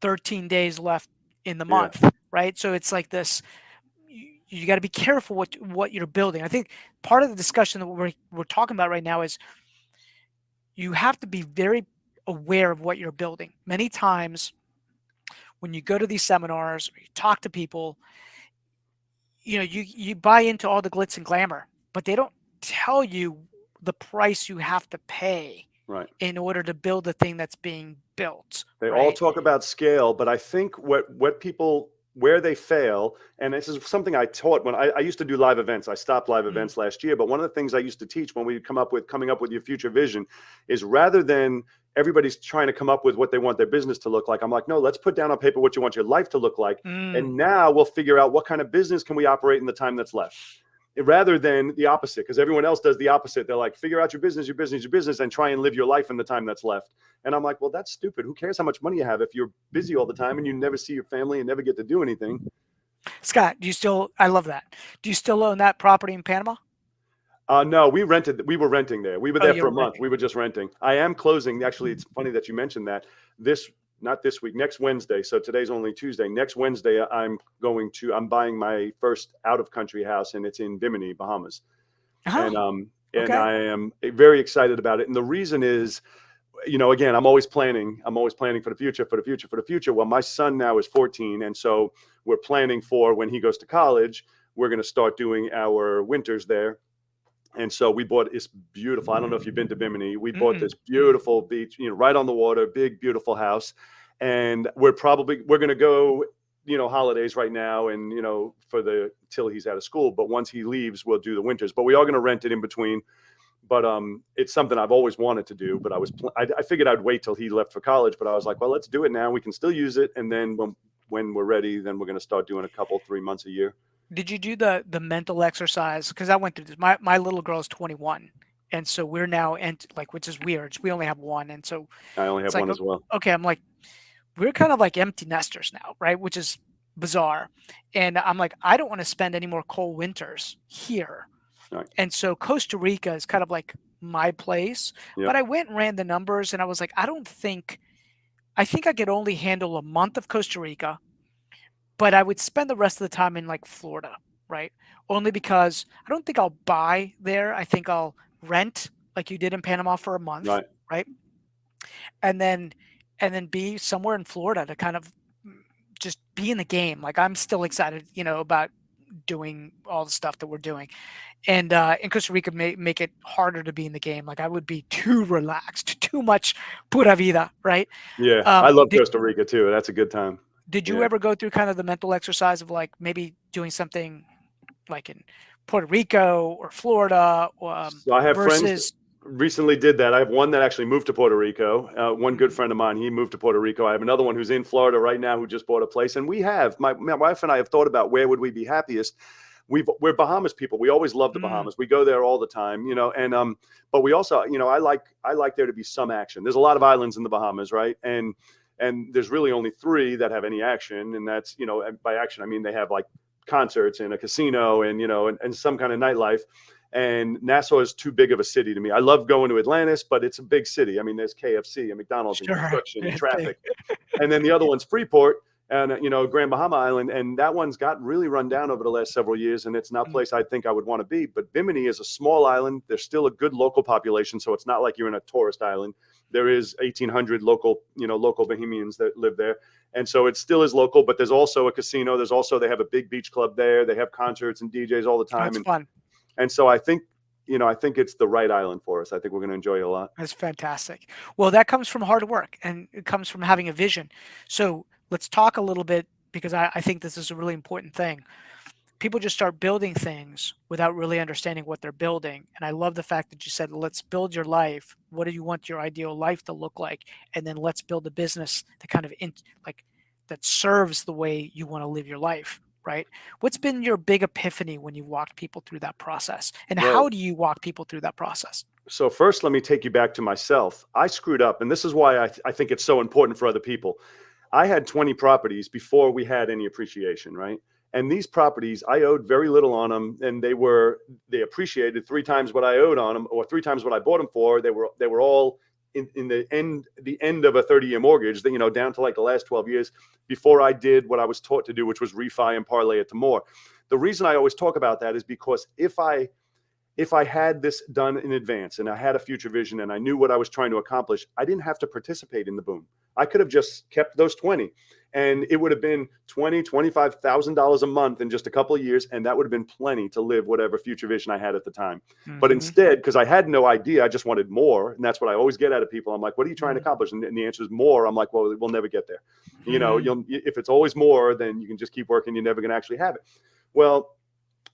13 days left in the Yeah. month, right? So it's like this, you got to be careful what you're building. I think part of the discussion that we're talking about right now is you have to be very aware of what you're building. Many times when you go to these seminars or you talk to people, you buy into all the glitz and glamour, but they don't tell you the price you have to pay Right. in order to build the thing that's being built, They all right? talk about scale, but I think what people, where they fail, and this is something I taught when I used to do live events. I stopped live Mm, events last year, but one of the things I used to teach when we coming up with your future vision is, rather than everybody's trying to come up with what they want their business to look like, I'm like, no, let's put down on paper what you want your life to look like. mm, And now we'll figure out what kind of business can we operate in the time that's left, rather than the opposite, because everyone else does the opposite. They're like, figure out your business, and try and live your life in the time that's left. And I'm like, well, that's stupid. Who cares how much money you have if you're busy all the time and you never see your family and never get to do anything? Scott, I love that. Do you still own that property in Panama? No, we rented. We were renting there. We were Oh, there you for a were month. renting. We were just renting. I am closing. Actually, it's funny that you mentioned that. Not this week, next Wednesday. So today's only Tuesday. Next Wednesday, I'm buying my first out of country house, and it's in Bimini, Bahamas. Oh, And okay. I am very excited about it. And the reason is, again, I'm always planning. I'm always planning for the future, for the future, for the future. Well, my son now is 14. And so we're planning for when he goes to college, we're going to start doing our winters there. And so we bought this beautiful, I don't know if you've been to Bimini. We bought Mm-mm. this beautiful beach, right on the water, big, beautiful house. And we're going to go, holidays right now, and, till he's out of school. But once he leaves, we'll do the winters. But we are going to rent it in between. But it's something I've always wanted to do. But I figured I'd wait till he left for college. But I was like, well, let's do it now. We can still use it. And then when we're ready, then we're going to start doing a couple, 3 months a year. Did you do the mental exercise? Because I went through this. My little girl is 21, and so we're now like, which is weird. We only have one, and so I only it's have like, one as well. okay, I'm like, we're kind of like empty nesters now, right? Which is bizarre. And I'm like, I don't want to spend any more cold winters here. All right. And so Costa Rica is kind of like my place. But Yep. I went and ran the numbers, and I was like, I think I could only handle a month of Costa Rica, but I would spend the rest of the time in like Florida, right? Only because I don't think I'll buy there. I think I'll rent like you did in Panama for a month, Right. right? And then be somewhere in Florida to kind of just be in the game. Like I'm still excited, about doing all the stuff that we're doing. And in Costa Rica make it harder to be in the game. Like I would be too relaxed, too much pura vida, right? Yeah. I love Did Costa Rica too. That's a good time. you Yeah. ever go through kind of the mental exercise of like maybe doing something like in Puerto Rico or Florida, So I have friends that versus recently did that. I have one that actually moved to Puerto Rico. One good Mhm. friend of mine, he moved to Puerto Rico. I have another one who's in Florida right now who just bought a place. And we have, my wife and I have thought about where would we be happiest. We're Bahamas people. We always love the Mm, Bahamas. We go there all the time, and but we also, I like there to be some action. There's a lot of islands in the Bahamas, right? And there's really only three that have any action, and that's, and by action I mean they have like concerts and a casino and and some kind of nightlife. And Nassau is too big of a city to me. I love going to Atlantis, but it's a big city. I mean, there's KFC and McDonald's and sure, construction and it's big. traffic. And then the other one's Freeport and Grand Bahama Island, and that one's got really run down over the last several years, and it's not a Mm, place I think I would want to be. But Bimini is a small island. There's still a good local population, so it's not like you're in a tourist island. There is 1,800 local Bahamians that live there, and so it still is local. But there's also a casino. They have a big beach club there. They have concerts and DJs all the time, that's fun. and so I think it's the right island for us. I think we're going to enjoy it a lot. That's fantastic. Well, that comes from hard work and it comes from having a vision. So let's talk a little bit because I think this is a really important thing. People just start building things without really understanding what they're building. And I love the fact that you said, let's build your life. What do you want your ideal life to look like? And then let's build a business that kind of like that serves the way you want to live your life. Right. What's been your big epiphany when you walked people through that process? And Well, how do you walk people through that process? so first, let me take you back to myself. I screwed up, and this is why I think it's so important for other people. I had 20 properties before we had any appreciation, right? And these properties, I owed very little on them, and they appreciated three times what I owed on them, or three times what I bought them for. They were all in the end of a 30-year mortgage, that down to like the last 12 years before I did what I was taught to do, which was refi and parlay it to more. The reason I always talk about that is because if I had this done in advance and I had a future vision and I knew what I was trying to accomplish, I didn't have to participate in the boom. I could have just kept those 20, and it would have been $25,000 a month in just a couple of years. And that would have been plenty to live whatever future vision I had at the time. But Hmm. instead, because I had no idea, I just wanted more. And that's what I always get out of people. I'm like, what are you trying to accomplish? And the answer is more. I'm like, well, we'll never get there. Hmm. If it's always more, then you can just keep working. You're never going to actually have it. Well,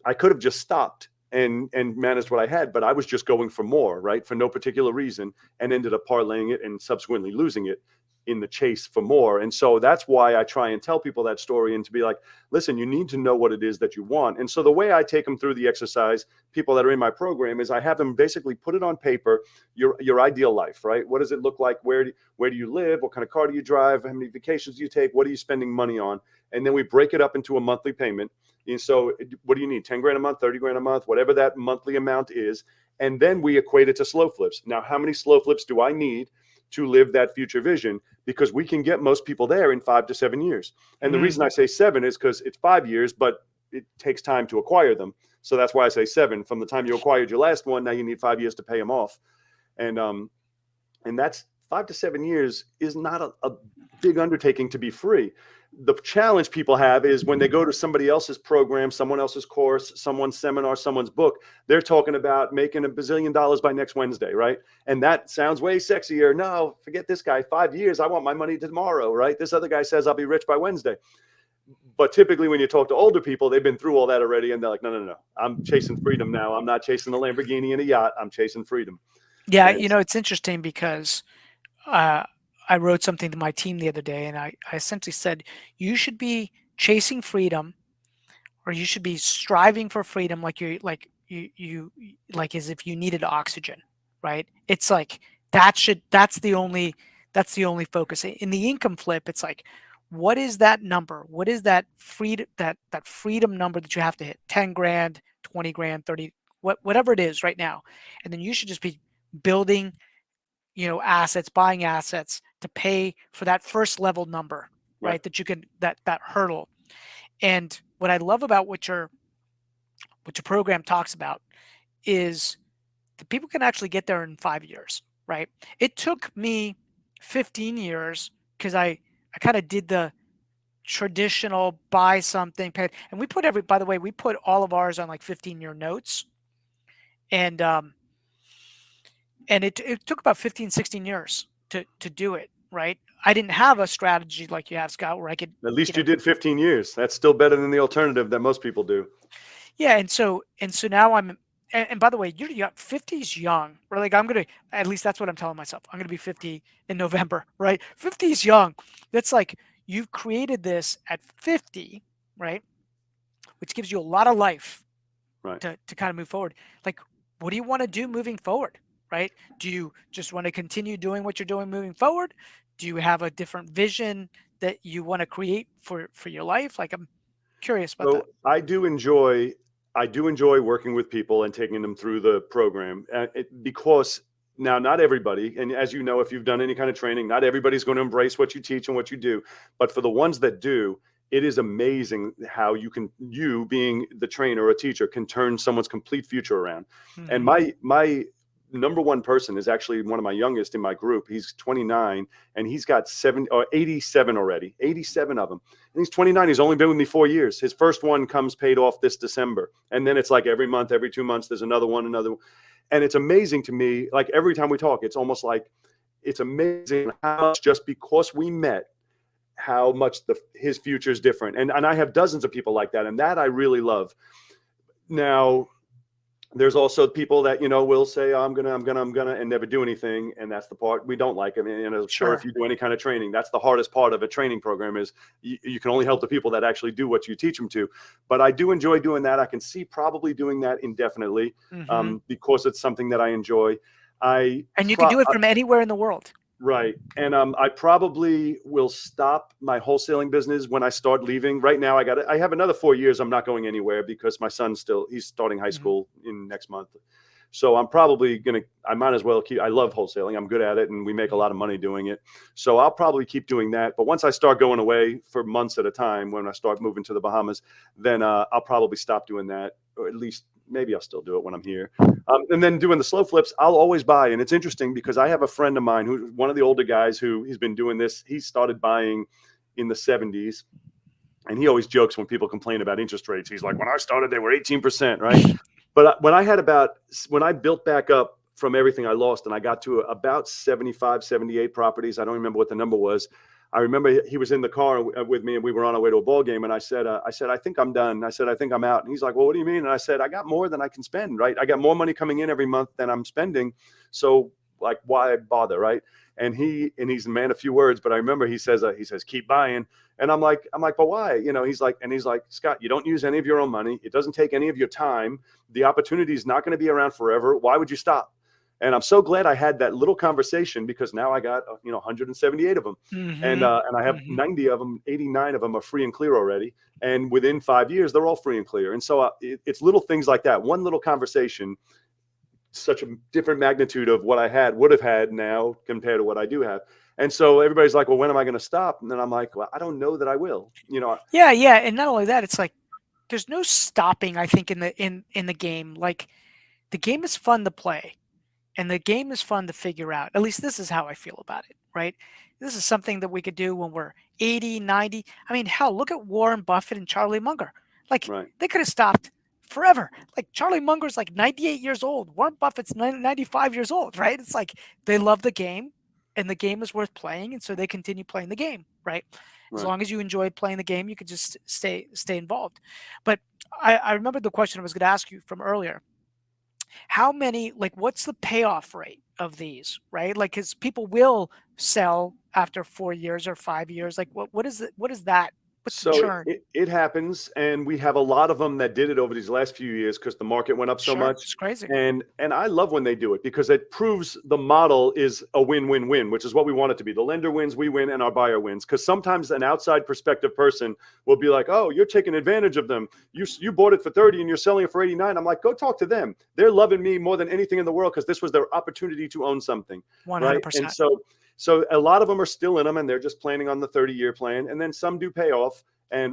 I could have just stopped and managed what I had, but I was just going for more, right? For no particular reason, and ended up parlaying it and subsequently losing it in the chase for more. And so that's why I try and tell people that story, and to be like, listen, you need to know what it is that you want. And so the way I take them through the exercise, people that are in my program, is I have them basically put it on paper, your ideal life, right? What does it look like? Where do you live? What kind of car do you drive? How many vacations do you take? What are you spending money on? And then we break it up into a monthly payment. And so what do you need? 10 grand a month, 30 grand a month, whatever that monthly amount is. And then we equate it to slow flips. Now, how many slow flips do I need to live that future vision? Because we can get most people there in 5 to 7 years. And the Hmm. reason I say 7 is because it's 5 years, but it takes time to acquire them. So that's why I say 7. From the time you acquired your last one, now you need 5 years to pay them off. And that's 5 to 7 years is not a big undertaking to be free. The challenge people have is when they go to somebody else's program, someone else's course, someone's seminar, someone's book, they're talking about making $1 billion by next Wednesday, right? And that sounds way sexier. No, forget this guy. 5 years, I want my money tomorrow, right? This other guy says I'll be rich by Wednesday. But typically when you talk to older people, they've been through all that already, and they're like, no, no, no, I'm chasing freedom now. I'm not chasing a Lamborghini and a yacht. I'm chasing freedom. Yeah, And it's interesting because uh, I wrote something to my team the other day, and I essentially said, you should be chasing freedom, or you should be striving for freedom, like like as if you needed oxygen, right? It's like that's the only focus. In the income flip, it's like, what is that number? What is that freedom number that you have to hit? 10 grand, 20 grand, 30, whatever it is right now, and then you should just be building assets, buying assets to pay for that first level number, right, right? That you can that hurdle. And what I love about what you're what your program talks about is that people can actually get there in 5 years, right? It took me 15 years because I kind of did the traditional buy something, pay, and we put by the way, we put all of ours on like 15-year notes, and it took about 15, 16 years to do it, right? I didn't have a strategy like you have, Scott, where I could, At you least you know, did 15 years. That's still better than the alternative that most people do. yeah, and so now and by the way, you're young, 50 is young. Or like I'm gonna, at least that's what I'm telling myself. I'm gonna be 50 in November, right? 50 is young. That's like you've created this at 50, right? Which gives you a lot of life Right. to kind of move forward. Like, what do you want to do moving forward, right? Do you just want to continue doing what you're doing moving forward? Do you have a different vision that you want to create for your life? Like, I'm curious about that. So I do enjoy working with people and taking them through the program, because now not everybody, and as you know, if you've done any kind of training, not everybody's going to embrace what you teach and what you do. But for the ones that do, it is amazing how you being the trainer or a teacher can turn someone's complete future around. And Hmm. my number one person is actually one of my youngest in my group. He's 29 and he's got 87 already, 87 of them. And he's 29. He's only been with me 4 years. His first one comes paid off this December. And then it's like every month, every 2 months, there's another one, another one. And it's amazing to me. Like every time we talk, it's almost like it's amazing how much, just because we met, how much his future is different. And I have dozens of people like that. And that I really love. Now, there's also people that, will say, oh, I'm gonna, and never do anything. And that's the part we don't like. I mean, and I'm sure if Sure. you do any kind of training, that's the hardest part of a training program is you can only help the people that actually do what you teach them to. But I do enjoy doing that. I can see probably doing that indefinitely, Hmm. because it's something that I enjoy. I And you can do it from anywhere in the world. Right. And I probably will stop my wholesaling business when I start leaving. Right now, I have another 4 years. I'm not going anywhere because my son's he's starting high Hmm. school in next month. So I'm probably I might as well I love wholesaling. I'm good at it and we make a lot of money doing it. So I'll probably keep doing that. But once I start going away for months at a time, when I start moving to the Bahamas, then I'll probably stop doing that, or at least maybe I'll still do it when I'm here. And then doing the slow flips, I'll always buy. And it's interesting because I have a friend of mine who's one of the older guys who he's been doing this. He started buying in the 70s. And he always jokes when people complain about interest rates. He's like, when I started, they were 18%, right? But when I built back up from everything I lost and I got to about 75, 78 properties, I don't remember what the number was. I remember he was in the car with me and we were on our way to a ball game. And I said, I think I'm done. I said, I think I'm out. And he's like, well, what do you mean? And I said, I got more than I can spend, right? I got more money coming in every month than I'm spending. So like, why bother, right? And he's a man of few words, but I remember he says, keep buying. And I'm like, but why? He's like, Scott, you don't use any of your own money. It doesn't take any of your time. The opportunity is not going to be around forever. Why would you stop? And I'm so glad I had that little conversation because now I got 178 of them, and Hmm. I have Hmm. 90 of them. 89 of them are free and clear already, and within 5 years they're all free and clear. And so it's little things like that. One little conversation, such a different magnitude of what I would have had now compared to what I do have. And so everybody's like, well, when am I going to stop? And then I'm like, well, I don't know that I will. Yeah, yeah, and not only that, it's like there's no stopping. I think in the game, like the game is fun to play, and the game is fun to figure out. At least this is how I feel about it, right? This is something that we could do when we're 80, 90. I mean, hell, look at Warren Buffett and Charlie Munger. Like, Right, they could have stopped forever. Like, Charlie Munger's like 98 years old. Warren Buffett's 95 years old, right? It's like they love the game and the game is worth playing. And so they continue playing the game, right? As right. long as you enjoy playing the game, you could just stay involved. But I remember the question I was going to ask you from earlier. How many, like, what's the payoff rate of these, right? Like, because people will sell after 4 years or 5 years. Like, what is that? What's the So churn? it happens, and we have a lot of them that did it over these last few years because the market went up so Sure, much. it's crazy. And I love when they do it because it proves the model is a win-win-win, which is what we want it to be. The lender wins, we win, and our buyer wins. Because sometimes an outside perspective person will be like, "Oh, you're taking advantage of them. You bought it for 30 and you're selling it for 89." I'm like, "Go talk to them. They're loving me more than anything in the world because this was their opportunity to own something, right?" And 100%. so a lot of them are still in them and they're just planning on the 30-year plan. And then some do pay off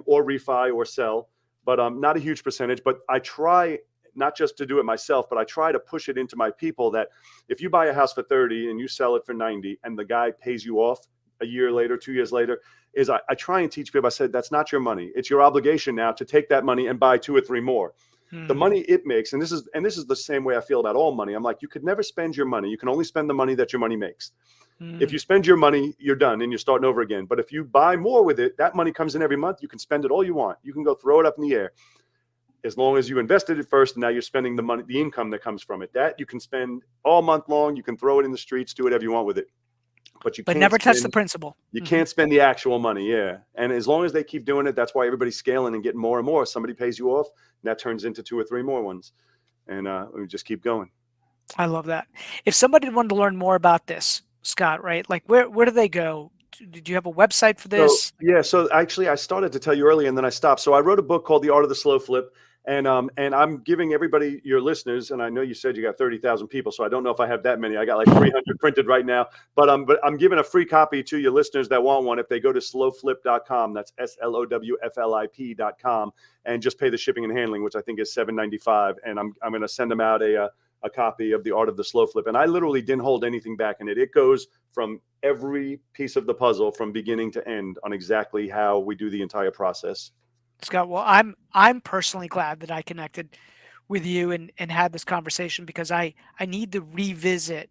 or refi or sell. but not a huge percentage. But I try not just to do it myself, but I try to push it into my people that if you buy a house for 30 and you sell it for 90 and the guy pays you off a year later, 2 years later, is I try and teach people, I said, that's not your money. It's your obligation now to take that money and buy 2 or 3 more. The money it makes, and this is the same way I feel about all money. I'm like, you could never spend your money. You can only spend the money that your money makes. If you spend your money, you're done and you're starting over again. But if you buy more with it, that money comes in every month. You can spend it all you want. You can go throw it up in the air. As long as you invested it first, and now you're spending the money, the income that comes from it. That you can spend all month long. You can throw it in the streets, do whatever you want with it. But you But can't never touch the spend, principal. you can't spend the actual money. Yeah. And as long as they keep doing it, that's why everybody's scaling and getting more and more. Somebody pays you off, and that turns into 2 or 3 more ones. And we just keep going. I love that. If somebody wanted to learn more about this, Scott, right? Like where do they go? Did you have a website for So this? yeah, so actually I started to tell you earlier and then I stopped. So I wrote a book called The Art of the Slow Flip. And I'm giving everybody, your listeners, and I know you said you got 30,000 people, so I don't know if I have that many. I got like 300 printed right now, but I'm giving a free copy to your listeners that want one if they go to slowflip.com. That's slowflip.com, and just pay the shipping and handling, which I think is $7.95. And I'm going to send them out a copy of The Art of the Slow Flip. And I literally didn't hold anything back in it. It goes from every piece of the puzzle from beginning to end on exactly how we do the entire process. Scott, well, I'm personally glad that I connected with you and had this conversation because I need to revisit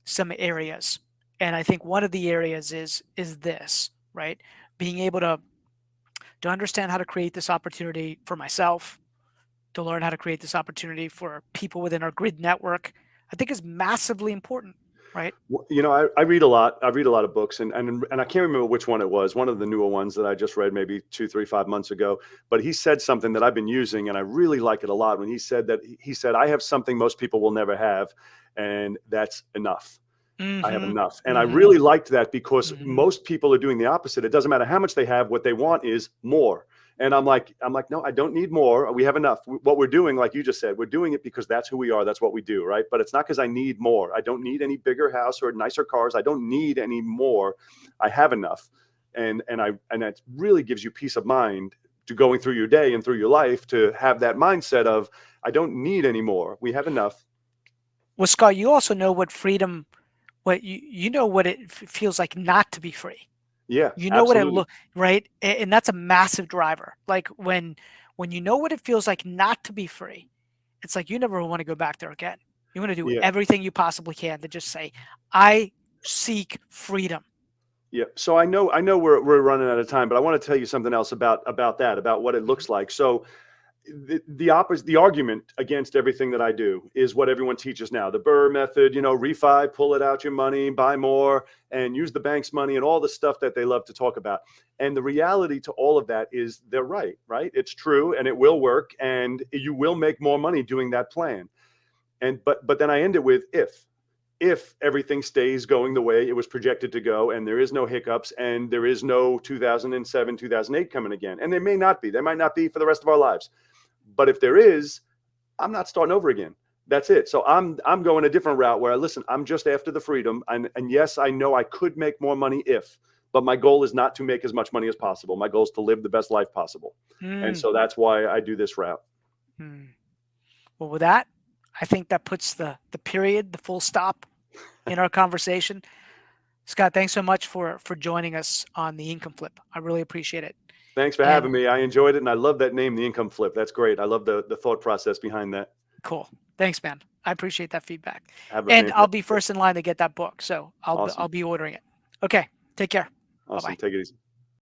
some areas. And I think one of the areas is this, right? Being able to understand how to create this opportunity for myself, to learn how to create this opportunity for people within our grid network, I think is massively important, right? You know, I read a lot. I read a lot of books, and I can't remember which one it was. One of the newer ones that I just read maybe 2, 3, 5 months ago. But he said something that I've been using, and I really like it a lot. When he said, I have something most people will never have, and that's enough. I have enough. And I really liked that because most people are doing the opposite. It doesn't matter how much they have. What they want is more. And I'm like, no, I don't need more. We have enough. What we're doing, like you just said, we're doing it because that's who we are. That's what we do. Right. But it's not because I need more. I don't need any bigger house or nicer cars. I don't need any more. I have enough. And that really gives you peace of mind to going through your day and through your life, to have that mindset of, I don't need any more. We have enough. Well, Scott, you also know what freedom, what you know what it feels like not to be free. Yeah, You know what it absolutely. look right, and that's a massive driver. Like when you know what it feels like not to be free, it's like you never want to go back there again. You want to do Yeah. everything you possibly can to just say, "I seek freedom." Yeah. So I know we're running out of time, but I want to tell you something else about that, about what it Mhm. looks like. So the argument against everything that I do is what everyone teaches now. The Burr method, refi, pull it out your money, buy more, and use the bank's money, and all the stuff that they love to talk about. And the reality to all of that is they're right? It's true, and it will work, and you will make more money doing that plan. And but then I end it with if everything stays going the way it was projected to go, and there is no hiccups, and there is no 2007, 2008 coming again. And there may not be. There might not be for the rest of our lives. But if there is, I'm not starting over again. That's it. So I'm going a different route where, listen, I'm just after the freedom. And yes, I know I could make more money but my goal is not to make as much money as possible. My goal is to live the best life possible. And Mm. so that's why I do this route. Mm. Well, with that, I think that puts the period, the full stop in our conversation. Scott, thanks so much for joining us on the income flip. I really appreciate it. Thanks for And having me. I enjoyed it. And I love that name, the income flip. That's great. I love the thought process behind that. cool. Thanks, man. I appreciate that feedback. Have a And I'll fantastic be day. first in line to get that book, so I'll Awesome. be ordering it. Okay. Take care. Bye Awesome. bye. Take it easy.